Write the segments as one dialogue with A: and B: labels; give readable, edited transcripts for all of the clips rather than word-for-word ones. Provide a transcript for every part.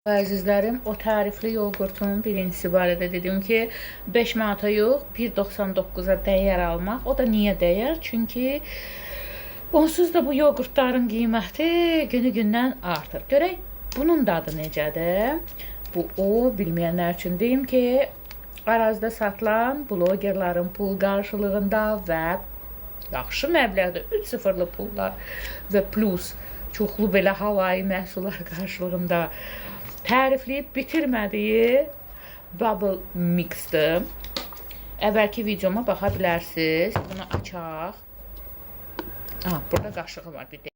A: Əzizlərim, o tərifli yoğurtun birincisi barədə dedim ki, 5 manata yox, 1,99-a dəyər almaq. O da niyə dəyər? Çünki onsuz da bu yoğurtların qiyməti günü-gündən artır. Görək, bunun dadı necədir? Bu, bilməyənlər üçün deyim ki, ərazidə satılan blogerların pul qarşılığında və yaxşı məbləğdə 3 sıfırlı pullar və plus çoxlu belə havai məhsullar qarşılığında tərifləyib bitirmədiyi Bubble Mix'dir. Əvvəlki videoma baxa bilərsiniz. Bunu açaq. Burada qaşığı var bir də.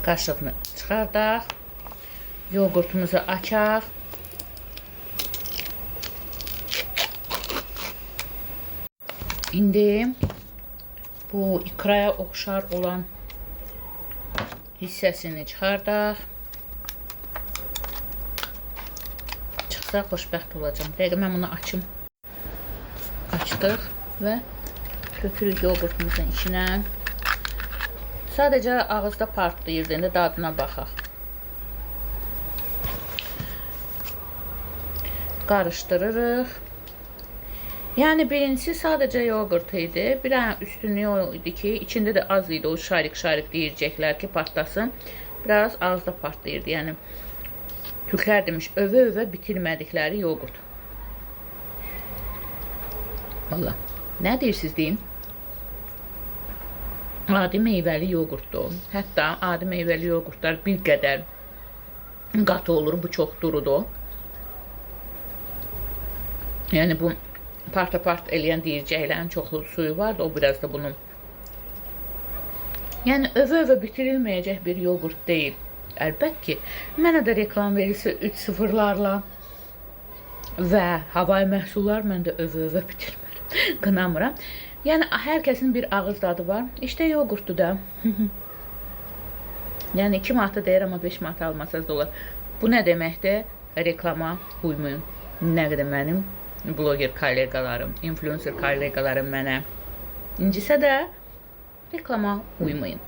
A: Qaşığını çıxardaq. Yoğurtumuzu açaq. İndi bu ikraya oxşar olan hissəsini çıxardaq. Çıxsa xoşbəxt olacağım. Dəqiq mən bunu açım. Açdıq və tökürük yoğurtumuzun içinə. Sadəcə ağızda partlayır. İndi dadına baxaq. Qarışdırırıq. Yəni birincisi sadəcə yoğurt idi. Bir üstünlüyü o idi ki, içində də az idi o şarik-şarik deyəcəklər ki, partlasın. Biraz ağızda partlayırdı. Yəni Türklər demiş, övə-övə bitirmədikləri yoğurt. Valla, nə deyirsiniz deyin? Adi meyvəli yoğurtdur. Hətta adi meyvəli yoğurtlar bir qədər qatı olur, bu çox durudur. Yəni bu part eləyən deyəcəklərin çoxlu suyu var da, o biraz da bunun. Yəni övə-övə bitirilməyəcək bir yoğurt deyil. Əlbət ki, mənə də reklam verirsə 3 sıfırlarla və havai məhsullar mən də övə-övə bitirmərəm, qınamıram. Yəni, hər kəsin bir ağız dadı var. İşte yoğurtdur da. Yəni, 2 manata deyir, amma 5 manata almasaz da olar. Bu nə deməkdir? Reklama uymayın. Nə qədər mənim bloger kollegalarım, influencer kollegalarım mənə incisə də reklama uymayın.